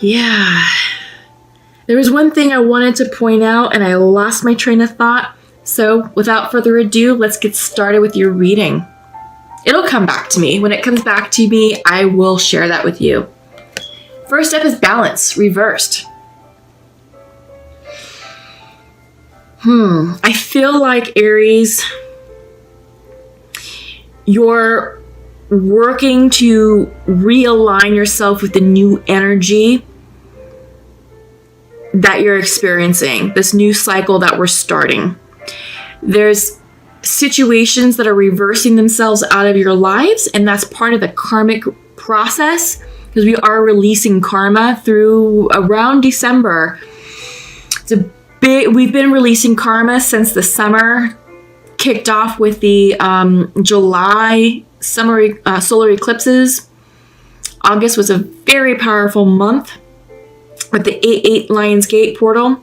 Yeah. There was one thing I wanted to point out and I lost my train of thought. So without further ado, let's get started with your reading. It'll come back to me. When it comes back to me, I will share that with you. First up is balance, reversed. I feel like Aries, you're working to realign yourself with the new energy that you're experiencing, this new cycle that we're starting. There's situations that are reversing themselves out of your lives, and that's part of the karmic process, because we are releasing karma through around December. We've been releasing karma since the summer kicked off with the July solar eclipses. August was a very powerful month with the 8-8 Lions Gate portal.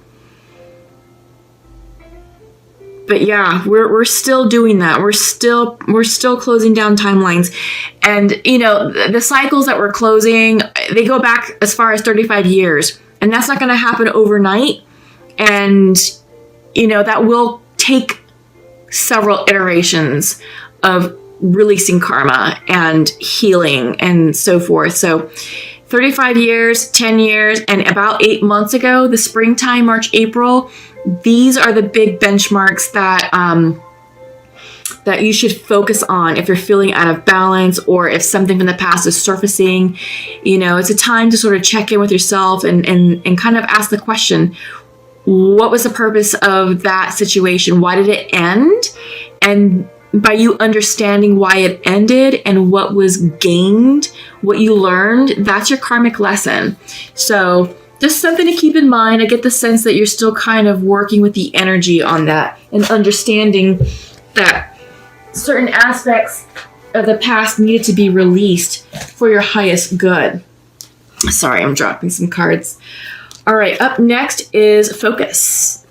But yeah, we're still doing that. We're still closing down timelines. And you know, the cycles that we're closing, they go back as far as 35 years. And that's not going to happen overnight. And you know, that will take several iterations of releasing karma and healing and so forth. So 35 years, 10 years, and about 8 months ago, the springtime, March, April, these are the big benchmarks that that you should focus on if you're feeling out of balance or if something from the past is surfacing. You know, it's a time to sort of check in with yourself and kind of ask the question, what was the purpose of that situation? Why did it end? And by you understanding why it ended and what was gained, what you learned, that's your karmic lesson. So just something to keep in mind. I get the sense that you're still kind of working with the energy on that and understanding that certain aspects of the past needed to be released for your highest good. Sorry, I'm dropping some cards. All right, up next is focus.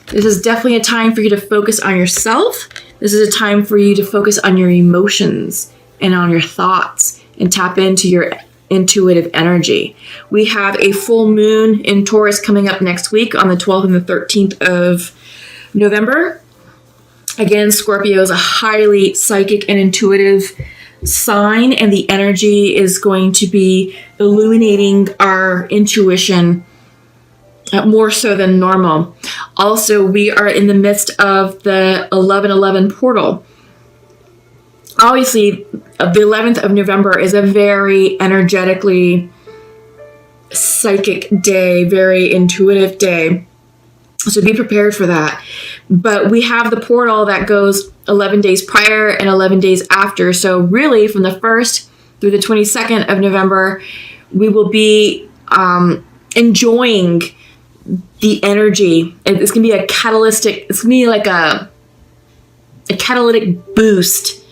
This is definitely a time for you to focus on yourself. This is a time for you to focus on your emotions and on your thoughts and tap into your intuitive energy. We have a full moon in Taurus coming up next week on the 12th and the 13th of November. Again, Scorpio is a highly psychic and intuitive sign, and the energy is going to be illuminating our intuition more so than normal. Also, we are in the midst of the 11/11 portal. Obviously, the 11th of November is a very energetically psychic day, very intuitive day. So be prepared for that. But we have the portal that goes 11 days prior and 11 days after. So really, from the 1st through the 22nd of November, we will be enjoying the energy. It's going to be a catalytic, it's going to be like a catalytic boost,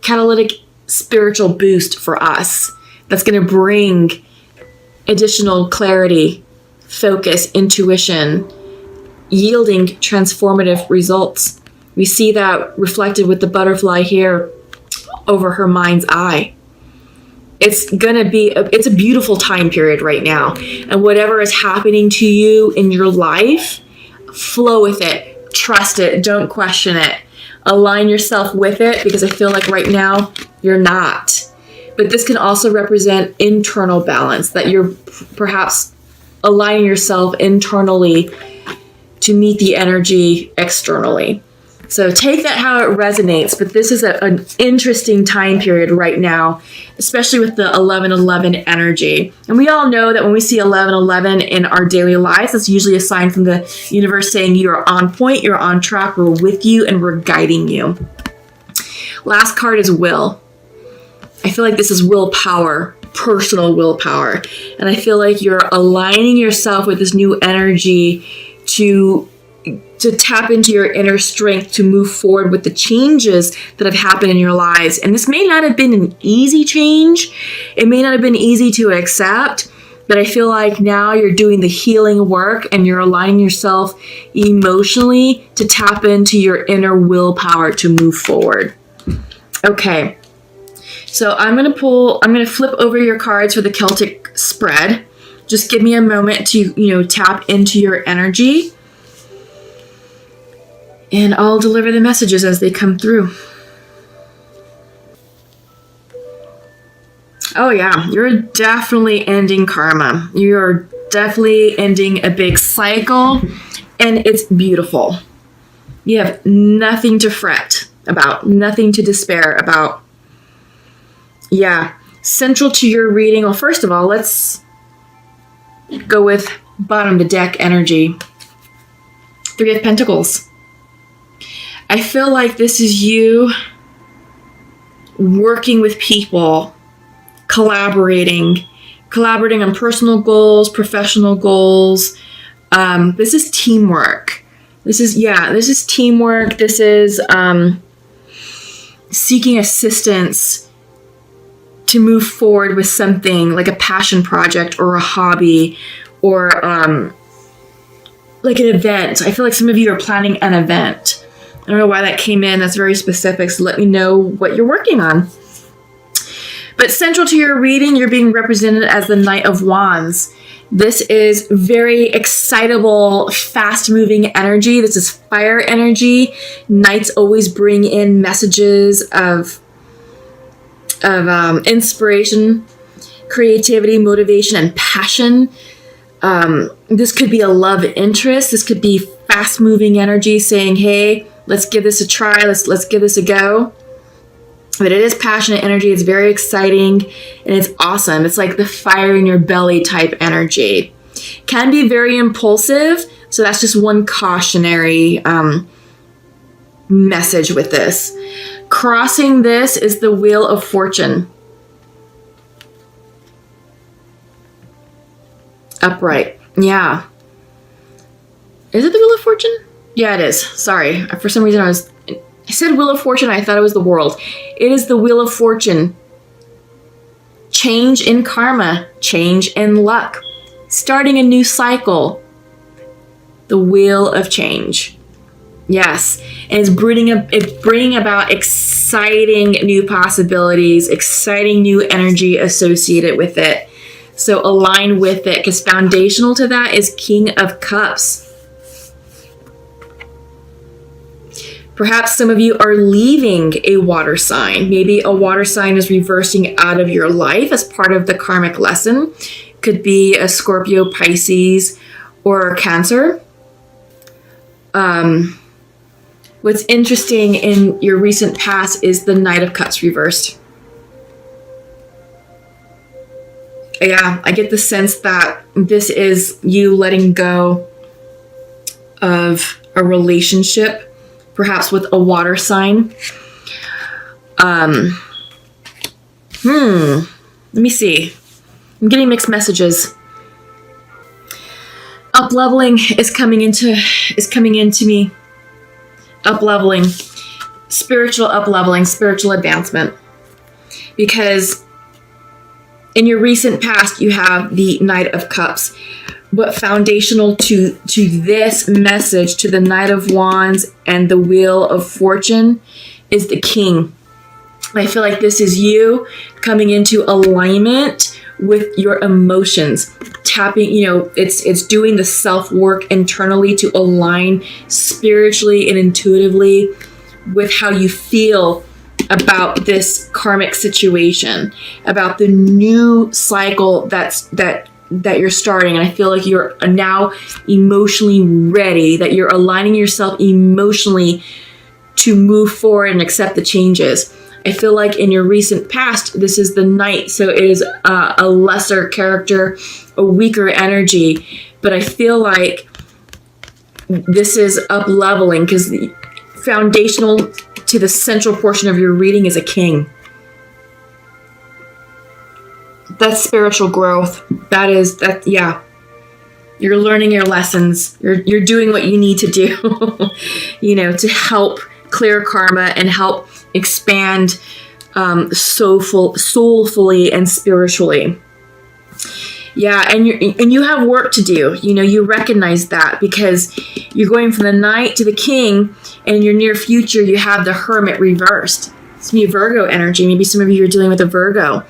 catalytic spiritual boost for us. That's going to bring additional clarity, focus, intuition, yielding transformative results. We see that reflected with the butterfly here over her mind's eye. It's a beautiful time period right now. And whatever is happening to you in your life, flow with it, trust it, don't question it. Align yourself with it, because I feel like right now you're not. But this can also represent internal balance, that you're perhaps aligning yourself internally to meet the energy externally. So take that how it resonates, but this is an interesting time period right now, especially with the 11/11 energy. And we all know that when we see 11/11 in our daily lives, it's usually a sign from the universe saying you're on point, you're on track, we're with you, and we're guiding you. Last card is will. I feel like this is willpower, personal willpower. And I feel like you're aligning yourself with this new energy to tap into your inner strength to move forward with the changes that have happened in your lives. And this may not have been an easy change. It may not have been easy to accept, but I feel like now you're doing the healing work and you're aligning yourself emotionally to tap into your inner willpower to move forward. Okay. So I'm going to flip over your cards for the Celtic spread. Just give me a moment to, tap into your energy. And I'll deliver the messages as they come through. Oh yeah, you're definitely ending karma. You're definitely ending a big cycle, and it's beautiful. You have nothing to fret about, nothing to despair about. Yeah, central to your reading. Well, first of all, let's go with bottom of the deck energy. 3 of Pentacles. I feel like this is you working with people, collaborating on personal goals, professional goals. This is teamwork. This is teamwork. This is seeking assistance to move forward with something like a passion project or a hobby or like an event. I feel like some of you are planning an event. I don't know why that came in. That's very specific. So let me know what you're working on. But central to your reading, you're being represented as the Knight of Wands. This is very excitable, fast-moving energy. This is fire energy. Knights always bring in messages of inspiration, creativity, motivation, and passion. This could be a love interest. This could be fast-moving energy saying, hey, let's give this a try. Let's give this a go. But it is passionate energy. It's very exciting and it's awesome. It's like the fire in your belly type energy. Can be very impulsive. So that's just one cautionary message with this. Crossing this is the Wheel of Fortune. Upright. Yeah. Is it the Wheel of Fortune? Yeah, it is. Sorry. For some reason I said Wheel of Fortune. I thought it was the world. It is the Wheel of Fortune. Change in karma. Change in luck. Starting a new cycle. The Wheel of Change. Yes. And it's bringing about exciting new possibilities, exciting new energy associated with it. So align with it, because foundational to that is King of Cups. Perhaps some of you are leaving a water sign. Maybe a water sign is reversing out of your life as part of the karmic lesson. Could be a Scorpio, Pisces, or Cancer. What's interesting in your recent past is the Knight of Cups reversed. Yeah, I get the sense that this is you letting go of a relationship, perhaps with a water sign. Let me see. I'm getting mixed messages. Up-leveling is coming into me. Up-leveling. Spiritual up-leveling, spiritual advancement. Because in your recent past, you have the Knight of Cups. But foundational to this message, to the Knight of Wands and the Wheel of Fortune, is the King. I feel like this is you coming into alignment with your emotions. Tapping, it's doing the self-work internally to align spiritually and intuitively with how you feel about this karmic situation, about the new cycle that you're starting. And I feel like you're now emotionally ready, that you're aligning yourself emotionally to move forward and accept the changes. I feel like in your recent past, this is the Knight, so it is a lesser character, a weaker energy. But I feel like this is up-leveling, because the foundational to the central portion of your reading is a King. That's spiritual growth. Yeah. You're learning your lessons. You're doing what you need to do, to help clear karma and help expand soulfully and spiritually. Yeah, and you have work to do. You recognize that, because you're going from the Knight to the King, and in your near future you have the Hermit reversed. It's me Virgo energy. Maybe some of you are dealing with a Virgo.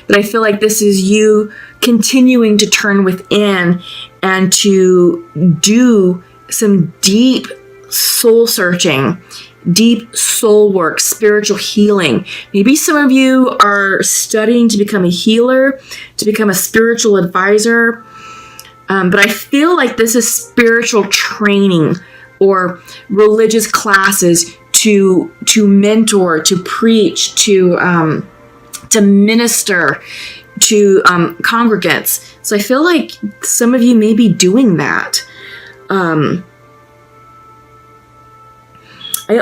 But I feel like this is you continuing to turn within and to do some deep soul searching, deep soul work, spiritual healing. Maybe some of you are studying to become a healer, to become a spiritual advisor. But I feel like this is spiritual training or religious classes to mentor, to preach, to minister to congregants. So I feel like some of you may be doing that. I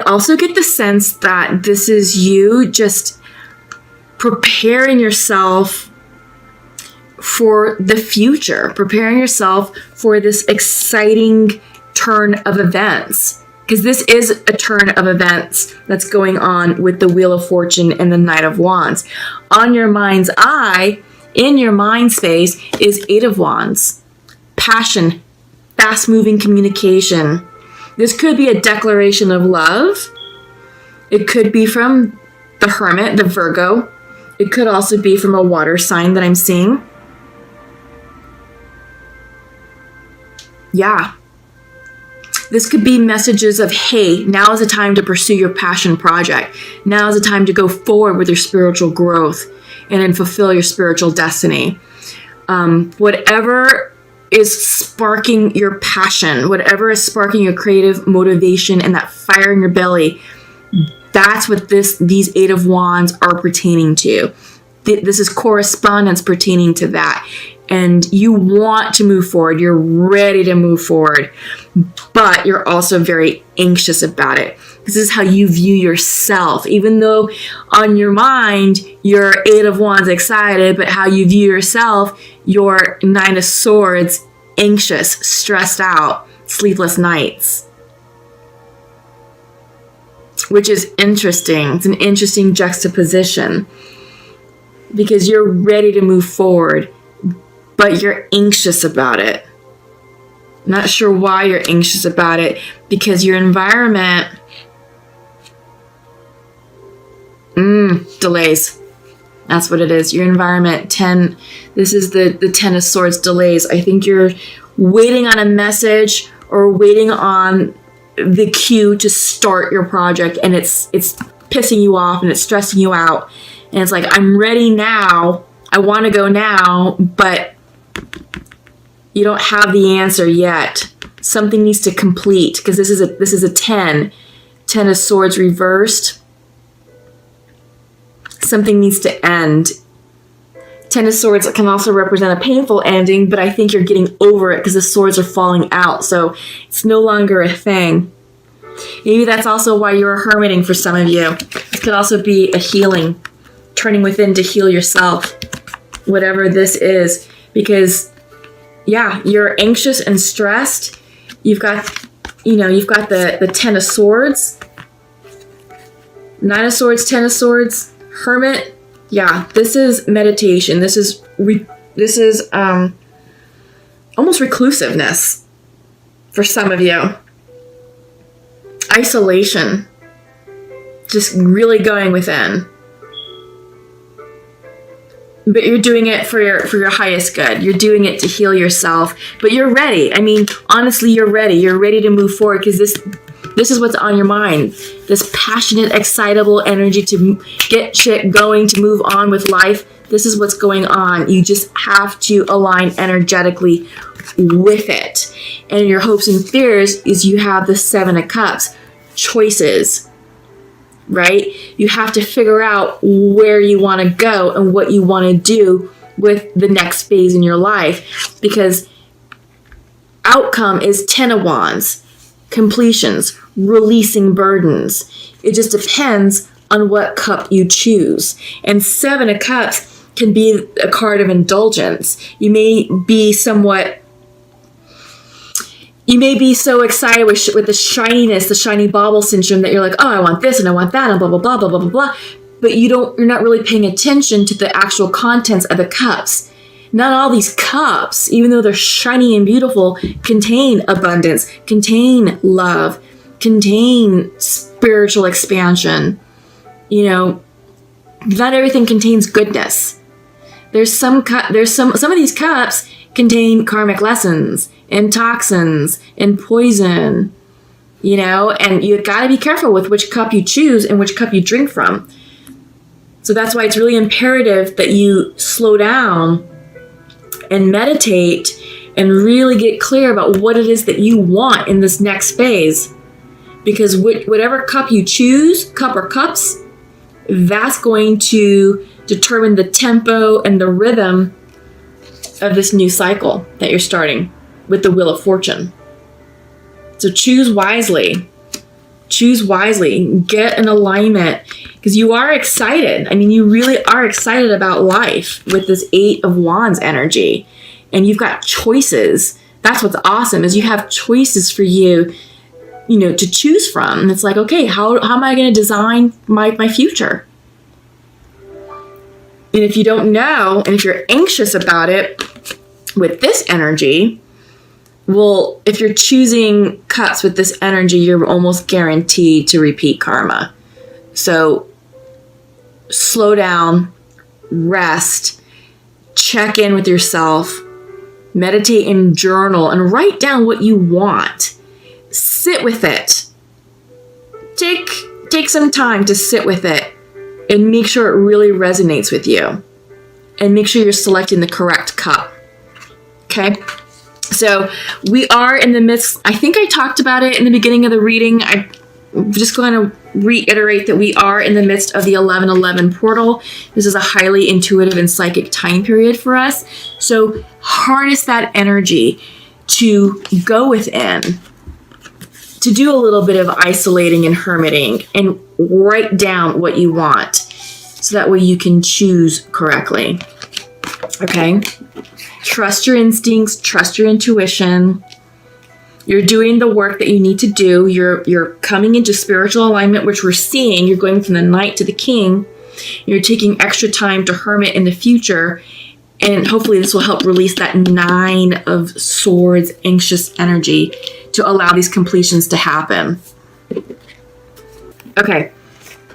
also get the sense that this is you just preparing yourself for the future, preparing yourself for this exciting turn of events. Because this is a turn of events that's going on with the Wheel of Fortune and the Knight of Wands. On your mind's eye, in your mind space, is Eight of Wands. Passion, fast-moving communication. This could be a declaration of love. It could be from the Hermit, the Virgo. It could also be from a water sign that I'm seeing. Yeah. This could be messages of, hey, now is the time to pursue your passion project. Now is the time to go forward with your spiritual growth and then fulfill your spiritual destiny. Whatever is sparking your passion, whatever is sparking your creative motivation and that fire in your belly, that's what these Eight of Wands are pertaining to. This is correspondence pertaining to that. And you want to move forward. You're ready to move forward. But you're also very anxious about it. This is how you view yourself. Even though on your mind, you're Eight of Wands excited, but how you view yourself, you're Nine of Swords, anxious, stressed out, sleepless nights. Which is interesting. It's an interesting juxtaposition. Because you're ready to move forward, but you're anxious about it. Not sure why you're anxious about it, because your environment delays. That's what it is. Your environment, 10. This is the 10 of Swords, delays. I think you're waiting on a message or waiting on the cue to start your project, and it's pissing you off and it's stressing you out. And it's like, I'm ready now. I want to go now, but you don't have the answer yet. Something needs to complete, because this is a 10. 10 of Swords reversed. Something needs to end. 10 of Swords can also represent a painful ending, but I think you're getting over it because the swords are falling out, so it's no longer a thing. Maybe that's also why you're hermiting for some of you. It could also be a healing, turning within to heal yourself, whatever this is, because yeah, you're anxious and stressed. You've got the 10 of Swords, 9 of Swords, 10 of Swords, Hermit. Yeah, this is meditation. This is almost reclusiveness for some of you. Isolation. Just really going within. But you're doing it for your highest good. You're doing it to heal yourself. But you're ready. I mean, honestly, you're ready. You're ready to move forward, because this is what's on your mind. This passionate, excitable energy to get shit going, to move on with life. This is what's going on. You just have to align energetically with it. And your hopes and fears is you have the 7 of Cups. Choices. Right? You have to figure out where you want to go and what you want to do with the next phase in your life, because outcome is 10 of Wands, completions, releasing burdens. It just depends on what cup you choose. And 7 of Cups can be a card of indulgence. You may be so excited with the shininess, the shiny bauble syndrome, that you're like, oh, I want this and I want that and blah, blah, blah, blah, blah, blah, blah. But you're not really paying attention to the actual contents of the cups. Not all these cups, even though they're shiny and beautiful, contain abundance, contain love, contain spiritual expansion. not everything contains goodness. Some of these cups contain karmic lessons and toxins and poison, and you got to be careful with which cup you choose and which cup you drink from. So that's why it's really imperative that you slow down and meditate and really get clear about what it is that you want in this next phase. Because whatever cup you choose, cup or cups, that's going to determine the tempo and the rhythm of this new cycle that you're starting with the Wheel of Fortune. So choose wisely. Choose wisely. Get an alignment, because you are excited. I mean, you really are excited about life with this 8 of Wands energy. And you've got choices. That's what's awesome, is you have choices for you, to choose from. And it's like, okay, how am I going to design my future? And if you don't know, and if you're anxious about it with this energy, well, if you're choosing cups with this energy, you're almost guaranteed to repeat karma. So slow down, rest, check in with yourself, meditate and journal, and write down what you want. Sit with it. Take some time to sit with it and make sure it really resonates with you. And make sure you're selecting the correct cup. Okay? So we are in the midst, I think I talked about it in the beginning of the reading. I'm just going to reiterate that we are in the midst of the 11/11 portal. This is a highly intuitive and psychic time period for us. So harness that energy to go within, to do a little bit of isolating and hermiting, and write down what you want so that way you can choose correctly. Okay? Trust your instincts, trust your intuition. You're doing the work that you need to do. You're coming into spiritual alignment, which we're seeing. You're going from the Knight to the King. You're taking extra time to hermit in the future. And hopefully this will help release that 9 of Swords anxious energy to allow these completions to happen. Okay,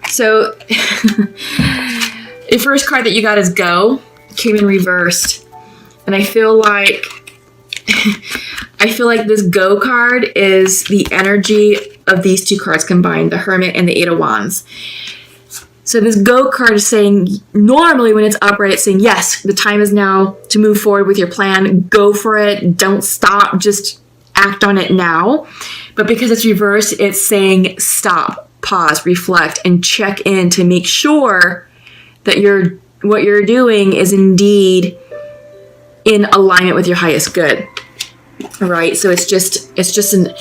so the first card that you got is Go. Came in reversed. And I feel like this Go card is the energy of these 2 cards combined, the Hermit and the 8 of Wands. So this Go card is saying, normally when it's upright, it's saying, yes, the time is now to move forward with your plan. Go for it. Don't stop. Just act on it now. But because it's reversed, it's saying stop, pause, reflect, and check in to make sure that what you're doing is indeed in alignment with your highest good. All right? So it's just a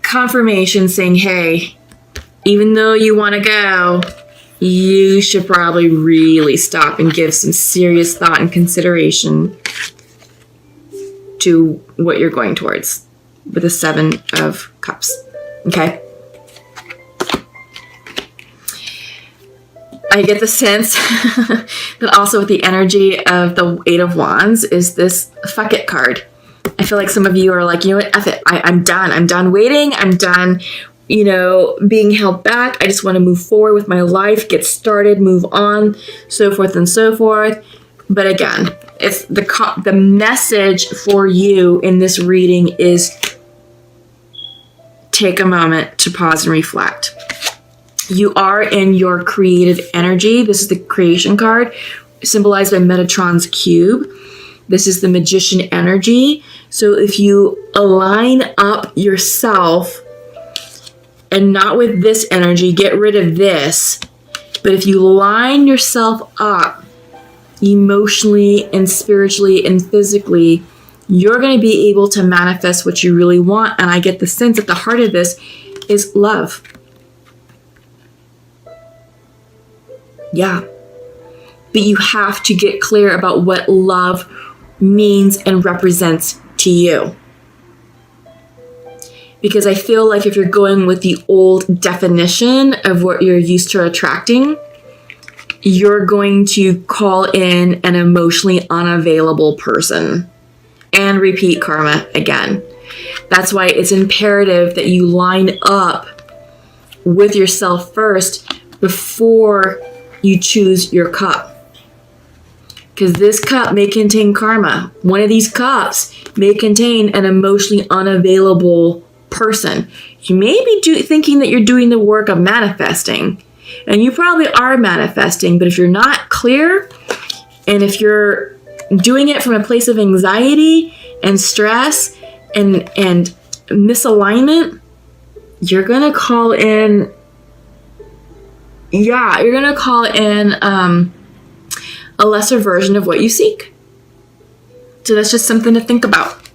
confirmation saying, hey, even though you want to go, you should probably really stop and give some serious thought and consideration to what you're going towards with the 7 of Cups. Okay? I get the sense that also with the energy of the 8 of Wands is this fuck it card. I feel like some of you are like, you know what, F it. I'm done. I'm done waiting. I'm done, being held back. I just want to move forward with my life, get started, move on, so forth and so forth. But again, it's the message for you in this reading is take a moment to pause and reflect. You are in your creative energy. This is the creation card, symbolized by Metatron's cube. This is the magician energy. So if you align up yourself and not with this energy, get rid of this. But if you line yourself up emotionally and spiritually and physically, you're going to be able to manifest what you really want. And I get the sense at the heart of this is love. Yeah. But you have to get clear about what love means and represents to you. Because I feel like if you're going with the old definition of what you're used to attracting, you're going to call in an emotionally unavailable person and repeat karma again. That's why it's imperative that you line up with yourself first before you choose your cup. Because this cup may contain karma. One of these cups may contain an emotionally unavailable person. You may be thinking that you're doing the work of manifesting, and you probably are manifesting, but if you're not clear, and if you're doing it from a place of anxiety and stress and misalignment, you're gonna call in, a lesser version of what you seek. So that's just something to think about.